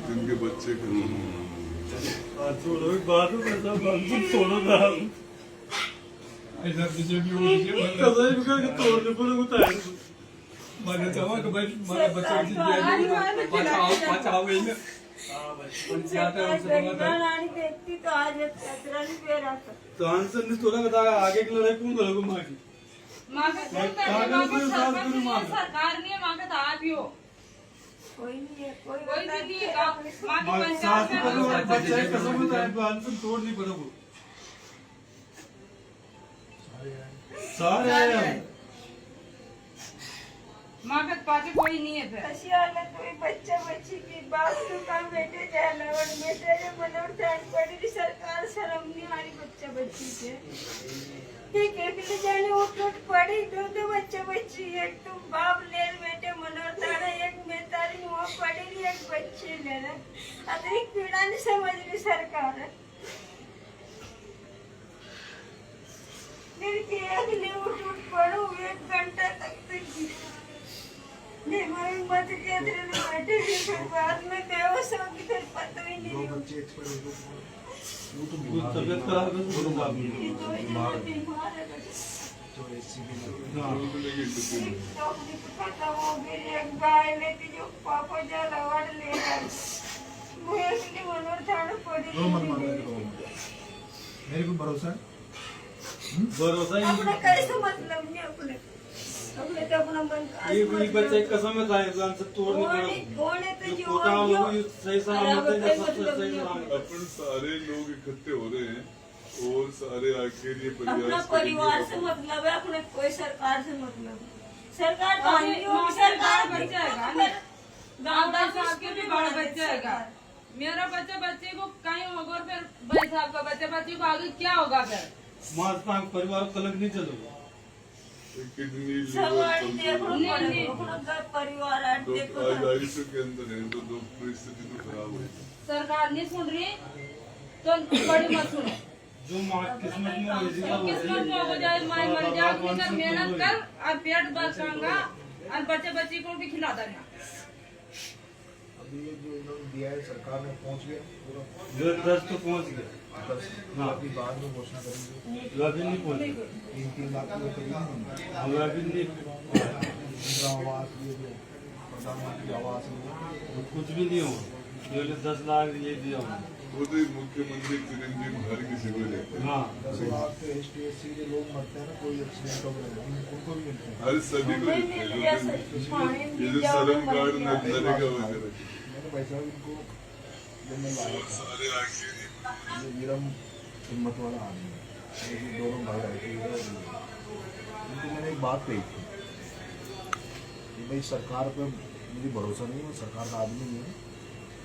जिनके बच्चे छोड़ो बात में सब छोड़ो ना ऐसा किसी भी हो कसम करके तोड़ने पर होता है मैंने कहा कि भाई मेरा बच्चा की बचाओ गई ना पंचायत है उनसे देखती तो आज कचरा नहीं पे रहा था तो आंसर नहीं तोड़ा बताया आगे की लड़ाई कौन करेगा माँ की माँ का सरकार नहीं है, माँ का तो आप ही हो। कोई नहीं है कोई भी नहीं है, माँ की साथ पंचायत में में बच्चा है कसम बताया तो आंसर तोड़ नहीं पड़ेगा सारे माँ का पास कोई नहीं है फिर। अशी हालत हुई बच्चा बच्ची की बाप तो काम बेटे जाना और बेटे ने मनोर जान पड़ी सरकार शर्म नहीं हमारी बच्चा बच्ची से ठीक है कि जाने उठ पड़ी दो बच्चा बच्ची एक तुम बाप ले बेटे मनोर तारा एक मैं तारी वो पड़ी एक बच्ची ले रहा अतिरिक्त पीड़ा नहीं समझ रही सरकार फिर अगले उठ पड़ो 1 घंटा तक मत बैठे फिर बाद में बेहोश हो गई फिर पता ही नहीं तबियत खराब है तो बीमार है खत्म हो गई एक गाय लेती जो पापा जा लवाड़ ले मुझे इसलिए मनोर थाना पड़ी मेरे को भरोसा है भरोसा ही अपना कैसे मतलब नहीं अपने तो अपना मन ये बच्चे कसम में खाए आंसर तोड़ नहीं पड़ेगा कौन है तो जो पोता हो सही सलामत है सब सही सलामत अपन सारे लोग इकट्ठे हो रहे हैं और सारे आके ये अपना प्रयास परिवार से मतलब है अपने कोई सरकार से मतलब सरकार तो नहीं हो सरकार बच्चा है गाँव भाई साहब के भी बड़ा बच्चा है मेरा बच्चा बच्चे को कहीं होगा और फिर भाई साहब का बच्चा बच्चे को आगे क्या होगा फिर माता परिवार कलंक नहीं चलेगा किडनी सवारी देखो नहीं। अपना घर परिवार है देखो आज आयुष्य के अंदर है तो परिस्थिति तो खराब हुई सरकार नहीं सुन रही तो बड़ी मत सुनो जो माँ किस्मत में होगी तो किस्मत में हो जाए माँ मर जाए अपनी कर मेहनत कर और पेट बचाऊंगा और बच्चे बच्ची को भी खिला देना अभी ये जो इन्होंने दिया है सरकार ने पहुंच गया पूरा 10 तो पहुँच गया हाँ अभी बाद में घोषणा करेंगे अभी नहीं पहुँचे 3 लाख रुपए करीब हम अभी नहीं इंदिरा आवास ये जो प्रधानमंत्री आवास है कुछ भी नहीं हो केवल 10 लाख ये दिया हमने वो तो मुख्यमंत्री चिरंजीव हर किसी को देते हैं हाँ 10 लाख के ST/SC के लोग मरते हैं ना कोई एक्सीडेंट हो गया उनको भी मिलते हैं हर सभी को देते हैं ये जो श्रम कार्ड नरेगा वगैरह मैंने भाई साहब इनको जब मैं लाया था सारे आके ये विरम हिम्मत वाला आदमी है ये जो दोनों भाई आए थे इनको मैंने एक बात कही थी कि भाई सरकार पे मुझे भरोसा नहीं है सरकार का आदमी नहीं है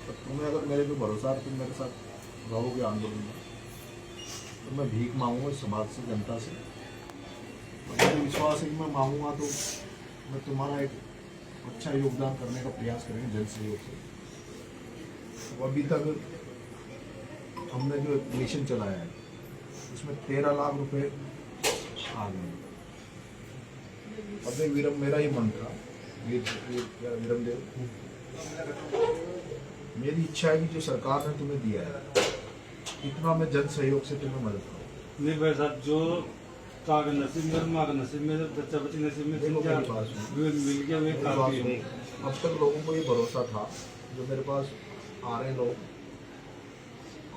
तो तुम्हें अगर मेरे पे भरोसा है तुम मेरे साथ रहोगे आंदोलन में तो मैं भीख मांगूंगा इस समाज से जनता से मुझे विश्वास है कि मैं मांगूंगा तो मैं तुम्हारा एक अच्छा योगदान करने का प्रयास करेंगे जन सहयोग से तो अभी तक हमने जो मिशन चलाया है उसमें 13 लाख रुपए आ गए। अब विरम मेरा ही मन था विरम देव मेरी इच्छा है कि जो सरकार ने तुम्हें दिया है इतना मैं जन सहयोग से तुम्हें मदद करूँ। नहीं भाई साहब जो कागज नसीब में माँ का नसीब में बच्चा बच्ची नसीब में देखो क्या मेरे पास मिल गया वे काफी है अब तक लोगों को ये भरोसा था जो मेरे पास आ रहे लोग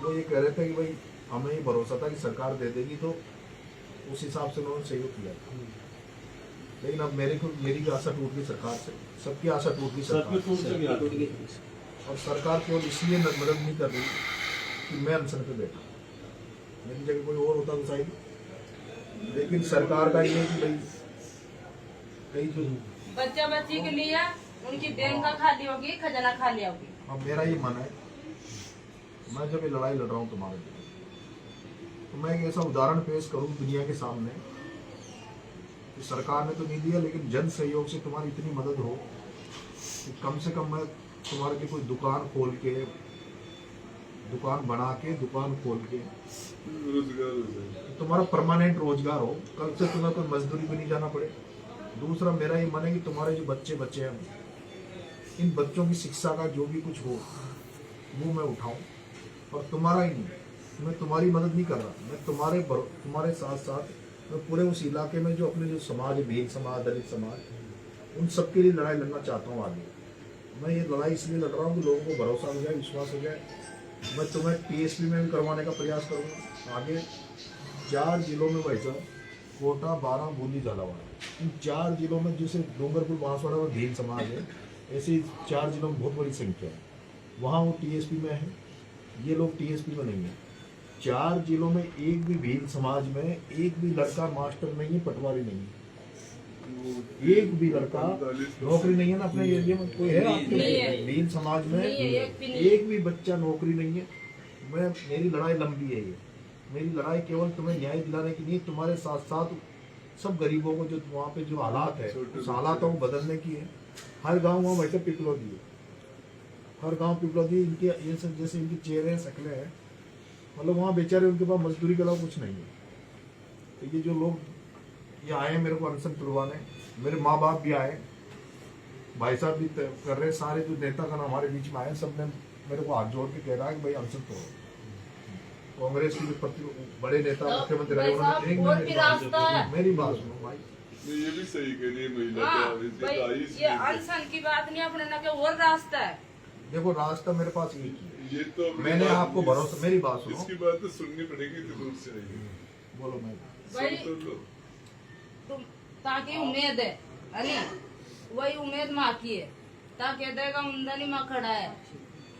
वो ये कह रहे थे कि भाई हमें ये भरोसा था कि सरकार दे देगी तो उस हिसाब से उन्होंने सहयोग किया था लेकिन अब मेरी आशा टूट गई सरकार से सबकी आशा टूट गई सब में टूट गया और सरकार केवल इसलिए मदद नहीं कर रही कि मैं अनशन पे बैठा मेरी जगह कोई और होता तो शायद लेकिन सरकार का ये कि भाई कई जो बच्चा बच्ची के लिए उनकी बैंक का खाली होगी खजाना खाली होगी। अब मेरा ये मन है मैं जब ये लड़ाई लड़ रहा हूँ तुम्हारे लिए तो मैं एक ऐसा उदाहरण पेश करूँ दुनिया के सामने कि सरकार ने तो नहीं दिया लेकिन जन सहयोग से तुम्हारी इतनी मदद हो कि कम से कम मैं तुम्हारे लिए कोई दुकान खोल के दुकान बना के, दुकान खोल के रोजगार हो जाए। तुम्हारा परमानेंट रोजगार हो, कल से तुम्हें कोई मजदूरी भी नहीं जाना पड़े। दूसरा मेरा ये मन है कि तुम्हारे जो बच्चे हैं, इन बच्चों की शिक्षा का जो भी कुछ हो वो मैं उठाऊं, और तुम्हारा ही नहीं, मैं तुम्हारी मदद नहीं कर रहा, मैं तुम्हारे साथ साथ मैं पूरे उस इलाके में जो अपने जो समाज है, भील समाज, दलित समाज, उन सबके लिए लड़ाई लड़ना चाहता हूँ आगे। मैं ये लड़ाई इसलिए लड़ रहा हूँ कि लोगों को भरोसा हो जाए, विश्वास हो जाए। मैं तुम्हें TSP में भी करवाने का प्रयास करूँगा आगे। 4 जिलों में भाई साहब, कोटा, बारां, बूंदी, झालावाड़, इन 4 जिलों में जैसे डूंगरपुर, बांसवाड़ा और भील समाज है, ऐसे 4 जिलों में बहुत बड़ी संख्या है। वहाँ वो TSP में है, ये लोग TSP में नहीं है। 4 जिलों में एक भी भील समाज में एक भी लड़का मास्टर नहीं है, पटवारी नहीं है, एक भी लड़का नौकरी नहीं है ना अपने एरिया में। कोई है आपके भील समाज में? एक भी बच्चा नौकरी नहीं है। मेरी लड़ाई लंबी है, ये मेरी लड़ाई केवल तुम्हें न्याय दिलाने की नहीं, तुम्हारे साथ साथ सब गरीबों को जो वहाँ पे जो हालात है, उस हालातों को बदलने की है। हर गाँव वहाँ वैसे पिपलौदी है, हर गाँव पिपलौदी, इनके ये सब जैसे इनकी चेहरे शक्लें हैं, मतलब वहाँ बेचारे उनके पास मजदूरी के अलावा कुछ नहीं है। तो ये जो लोग ये आए मेरे को अनशन तुड़वाने, मेरे माँ बाप भी आए, भाई साहब भी कर रहे, सारे जो नेतागण हमारे बीच में आए, सब ने मेरे को हाथ जोड़ के कह रहा है कि भाई अनशन तोड़ो। कांग्रेस के जो बड़े नेता मुख्यमंत्री रहे, उन्होंने मेरी बात सुनो भाई, ये भी सही कह रही है महिला। ये अनशन की बात नहीं, अपने ना के और रास्ता है। देखो रास्ता मेरे पास एक ही है, ये तो मैंने आपको भरोसा, मेरी बात सुनो, इसकी बात तो सुननी पड़ेगी, तो दूर से आएगी। बोलो मैं भाई सुन तो लो। तुम ताकि उम्मीद है अली, वही उम्मीद माँ की है, ताकि देगा उमदनी माँ खड़ा है,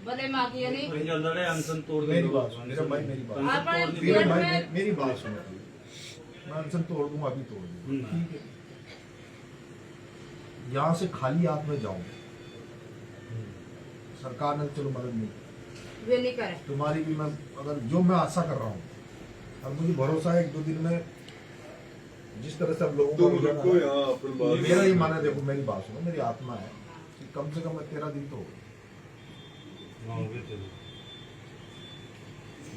भले माँ की है नहीं। लड़े अनशन तोड़ मेरी बात सुनो, मेरा भाई मेरी बात मेरी बात सुनो, मैं अनशन तोड़ दूंगा, अभी तोड़ दूंगा, ठीक है। यहाँ से खाली हाथ में जाऊं, सरकार ने चलो मदद नहीं की, वे नहीं करे तुम्हारी भी मैं अगर जो मैं आशा कर रहा हूँ, और मुझे भरोसा है 1-2 दिन में जिस तरह से अब लोगों तुम को रुको यहाँ अपन बात। मेरा ही माना, देखो मेरी बात सुनो, मेरी आत्मा है कि कम से कम 13 दिन तो हो गए,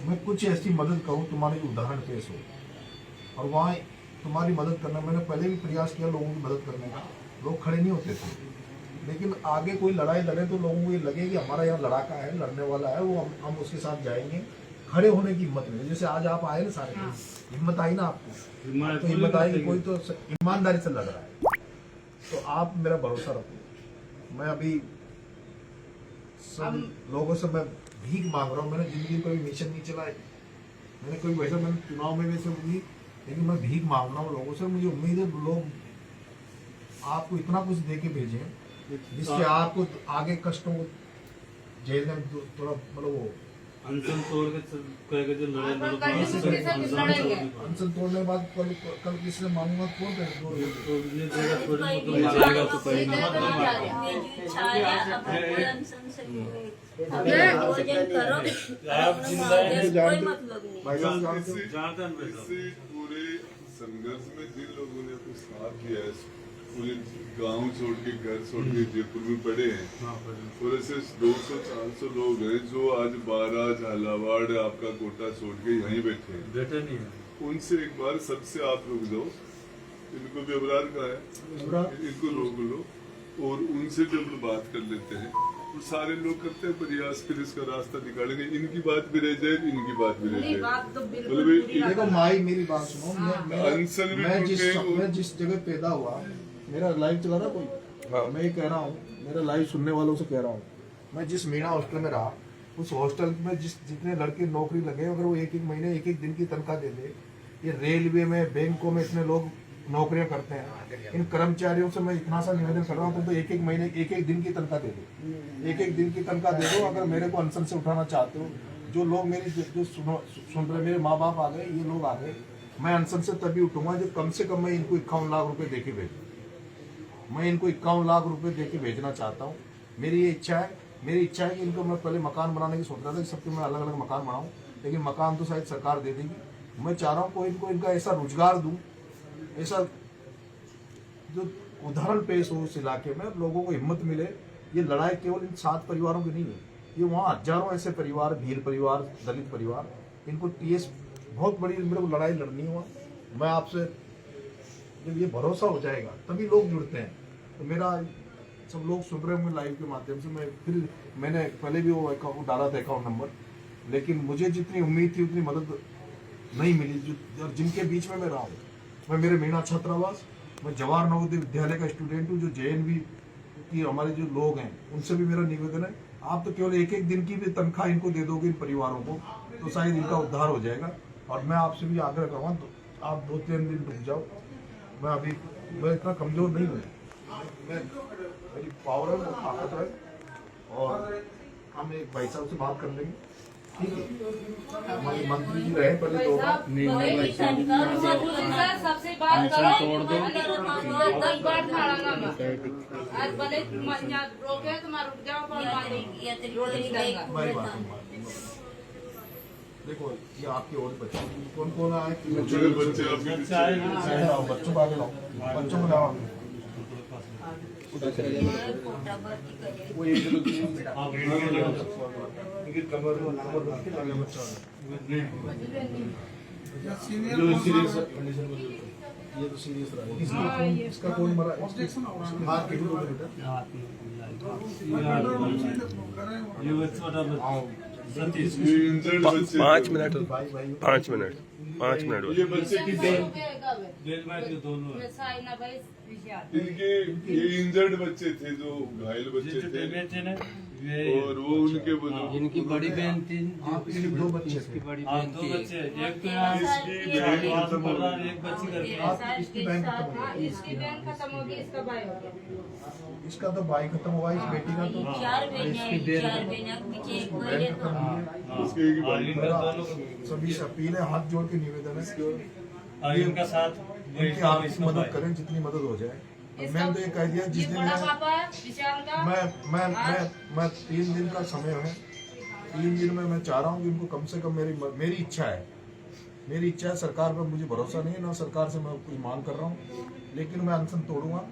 मैं कुछ ऐसी मदद करूँ तुम्हारे लिए उदाहरण पेश हो, और वहाँ तुम्हारी मदद करना, मैंने पहले भी प्रयास किया लोगों की मदद करने का, लोग खड़े नहीं होते थे, लेकिन आगे कोई लड़ाई लड़े तो लोगों को ये लगे कि हमारा यहाँ लड़ाका है, लड़ने वाला है, वो हम उसके साथ जाएंगे, खड़े होने की हिम्मत मिले। जैसे आज आप आए ना सारे, हिम्मत आई ना आपको, तो हिम्मत आई कि कोई तो ईमानदारी से लड़ रहा है, तो आप मेरा भरोसा रखो। मैं अभी सब लोगों से मैं भीख मांग रहा हूँ, मैंने जिंदगी में कोई मिशन नहीं चलाए, मैंने कोई वैसे, मैंने चुनाव में वैसे नहीं, लेकिन मैं भीख मांग रहा हूँ लोगों से। मुझे उम्मीद है लोग आपको इतना कुछ दे के भेजें जिससे आपको आगे कष्टों को झेलने में थोड़ा मतलब वो अनशन तोड़ के कहेगा जो लड़े अपन कहीं दूसरे से भी लड़ेंगे। अनशन तोड़ने के बाद कल किसी से मांगूंगा कौन करेगा? तो ये देगा थोड़ी बहुत तो मिलेगा तो कहीं ना इसी पूरे संघर्ष में जिन लोगों ने अपना साथ दिया है, पूरे गांव छोड़ के, घर छोड़ के जयपुर में पड़े हैं, और ऐसे 200-400 लोग हैं जो आज बारां, झालावाड़, आपका कोटा छोड़ के यहीं बैठे हैं। बेटे नहीं है उनसे एक बार सबसे आप रुक जाओ, इनको भी अबरार का है, इनको रोक लो, और उनसे जब बात कर लेते हैं तो सारे लोग करते हैं प्रयास, फिर इसका रास्ता निकालेंगे, इनकी बात भी रह जाए, इनकी बात भी रह मेरी जाए। बात तो बिल्कुल मतलब पूरी ना देखो माई मेरी बात सुनो, अनशन भी मैं जिस जगह पैदा हुआ, मेरा लाइव चला रहा कोई, मैं ये कह रहा हूँ, मेरा लाइव सुनने वालों से कह रहा हूँ, मैं जिस मीणा हॉस्टल में रहा, उस हॉस्टल में जितने लड़के नौकरी लगे, अगर वो 1-1 महीने 1-1 दिन की तनख्वाह दे दे, ये रेलवे में, बैंकों में इतने लोग नौकरियां करते हैं, इन कर्मचारियों से मैं इतना सा निवेदन कर रहा हूँ, तो 1-1 महीने 1-1 दिन की तनख्वाह दे दो, 1-1 दिन की तनख्वाह दे दो। अगर मेरे को अनशन से उठाना चाहते हो, जो लोग मेरी जो सुन रहे, मेरे माँ बाप आ गए, ये लोग आ गए, मैं अनशन से तभी उठूंगा जब कम से कम मैं इनको 51 लाख रुपए दे के भेजूँ। मैं इनको 51 लाख रुपए दे के भेजना चाहता हूँ। मेरी ये इच्छा है, मेरी इच्छा है कि इनको, मैं पहले मकान बनाने की सोच रहा था कि सबके मैं अलग अलग मकान बनाऊँ, लेकिन मकान तो शायद सरकार दे देगी। मैं चाह रहा हूँ कोई इनको इनका ऐसा रोजगार दूँ, ऐसा जो उदाहरण पेश हो उस इलाके में, लोगों को हिम्मत मिले। ये लड़ाई केवल इन 7 परिवारों की नहीं है, ये वहाँ हजारों ऐसे परिवार, भील परिवार, दलित परिवार, इनको टीएस बहुत बड़ी मेरे को लड़ाई लड़नी हुआ। मैं आपसे जब ये भरोसा हो जाएगा तभी लोग जुड़ते हैं। तो मेरा सब लोग सुन रहे होंगे लाइव के माध्यम से, मैंने पहले भी वो अकाउंट डाला था, अकाउंट नंबर, लेकिन मुझे जितनी उम्मीद थी उतनी मदद नहीं मिली। जो जिनके बीच में मैं रहा हूँ, मैं मेरे मीणा छात्रावास, मैं जवाहर नवोदय विद्यालय का स्टूडेंट हूँ, जो JNV की हमारे जो लोग हैं उनसे भी मेरा निवेदन है, आप तो केवल एक एक दिन की भी तनख्वाह इनको दे दोगे इन परिवारों को, तो शायद इनका उद्धार हो जाएगा। और मैं आपसे भी आग्रह करूँगा, तो आप 2-3 दिन रुक जाओ। मैं इतना कमजोर नहीं हूँ, मेरी पावर है, ताकत है, और हम एक भाई साहब से बात कर लेंगे, ठीक है। हमारे मंत्री जी रहे पहले 2 बार, सर सबसे बात करो, 10 बार मारांगा मैं। आज भले यहाँ रोके तो मैं रुक जाओ, पर मैं बात नहीं। देखो ये आपके और बच्चे कौन कौन आए, छोटे बच्चे आपके लाओ, बच्चों को आगे लाओ, बच्चों को लाओ। वो एक कमर रख के आगे बच्चा जो सीरियस कंडीशन में, ये तो सीरियस रहा है। इसका कौन मरा, हाथ के टूटे बेटा, ये छोटा बच्चा सतीश। ये इंजर्ड बच्चे, 5 मिनट भाई भाई 5 मिनट 5 मिनट ये बच्चे की बेल भाई के दोनों हैं। इनके ये इंजर्ड बच्चे थे, जो घायल ये बच्चे जो थे, बेबे थे ना, और वो उनके इनकी बड़ी बहन थी, आपके 2 बच्चे थे, बड़ी हाँ, बहन 2 थी। बच्चे, एक तो यहाँ इसकी बहन क्लास खत्म में हो पढ़ रहा गई। है, एक बच्ची करके। आप इसकी बहन खत्म हो गई, इसकी बहन खत्म होगी, इसका भाई हो गया। इसका तो भाई खत्म हुआ, इस बेटी का तो चार बहन बहन खत्म हुई है। उसके एक और भाई इनका मेरा दोनों को- सभी से अपील है, हाथ जोड़ के निवेदन है, और इनका साथ इनकी आर्थिक मदद करें, जितनी मदद हो जाए। मैंने तो ये कह दिया, जिस ये दिन बड़ा पापा है विशाल का। मैं 3 दिन का समय है, 3 दिन में मैं चाह रहा हूँ कि इनको कम से कम मेरी इच्छा है, सरकार पर मुझे भरोसा नहीं है, ना सरकार से मैं कुछ मांग कर रहा हूँ, लेकिन मैं अनशन तोड़ूंगा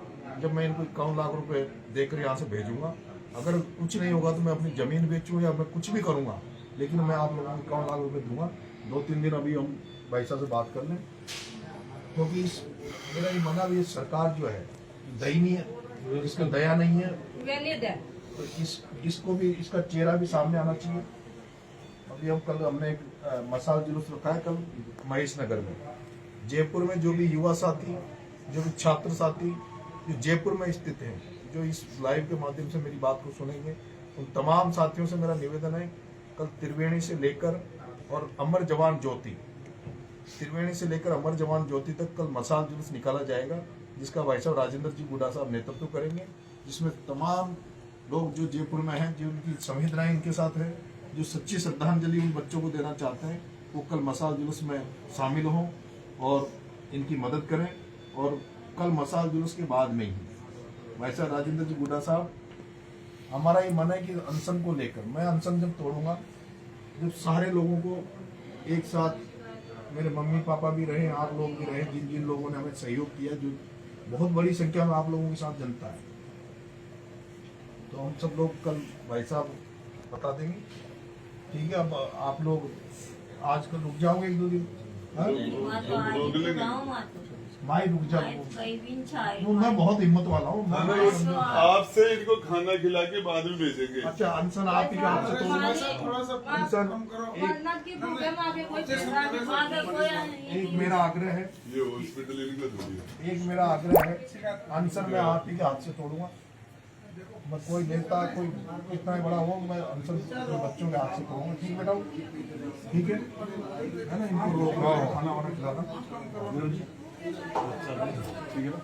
जब मैं इनको 51 लाख रुपए देकर यहाँ से भेजूंगा। अगर कुछ नहीं होगा तो मैं अपनी जमीन बेचूँ या मैं कुछ भी करूंगा, लेकिन मैं आप लोगों को 51 लाख रुपए दूंगा। 2-3 दिन अभी हम भाई साहब से बात कर लें, क्योंकि मेरा ये मना भी, सरकार जो है दयनीय, इसका दया नहीं है, तो इसको भी, इसका चेहरा भी सामने आना चाहिए। अभी हमने एक मसाल जुलूस रखा है कल महेश नगर में, जयपुर में जो भी युवा साथी, जो भी छात्र साथी जो जयपुर में स्थित हैं, जो इस लाइव के माध्यम से मेरी बात को सुनेंगे, उन तमाम साथियों से मेरा निवेदन है, कल त्रिवेणी से लेकर और अमर जवान ज्योति, त्रिवेणी से लेकर अमर जवान ज्योति तक कल मसाल जुलूस निकाला जाएगा, जिसका भाई साहब राजेंद्र जी गुडा साहब नेतृत्व करेंगे, जिसमें तमाम लोग जो जयपुर में हैं, जो उनकी संवेदनाएं इनके साथ है, जो सच्ची श्रद्धांजलि उन बच्चों को देना चाहते हैं, वो कल मसाल जुलूस में शामिल हों और इनकी मदद करें। और कल मसाल जुलूस के बाद में ही भाई साहब राजेंद्र जी गुडा साहब, हमारा ये मन है कि अनशन को लेकर, मैं अनशन जब तोड़ूंगा, जब सारे लोगों को एक साथ, मेरे मम्मी पापा भी रहे, आप लोग भी रहे, जिन जिन लोगों ने हमें सहयोग किया, जो बहुत बड़ी संख्या में आप लोगों के साथ जनता है, तो हम सब लोग कल भाई साहब बता देंगे, ठीक है। अब आप लोग आज कल रुक जाओगे 1-2 दिन, भाई रुक जाओ, मैं बहुत हिम्मत वाला हूँ। आपसे इनको खाना खिला के बाद में भेजेंगे। अच्छा अनशन आप ही का, आपसे अनशन एक मेरा आग्रह है, ये हॉस्पिटल इनका थोड़ी है। एक मेरा आग्रह है, अनशन मैं आप ही के हाथ से तोड़ूंगा। मैं कोई नेता, कोई कितना ही बड़ा हो, मैं अनशन बच्चों के हाथ से तोड़ूंगा, ठीक बेटा, ठीक है ना, इनको खाना वाना खिलाना, ठीक है ना।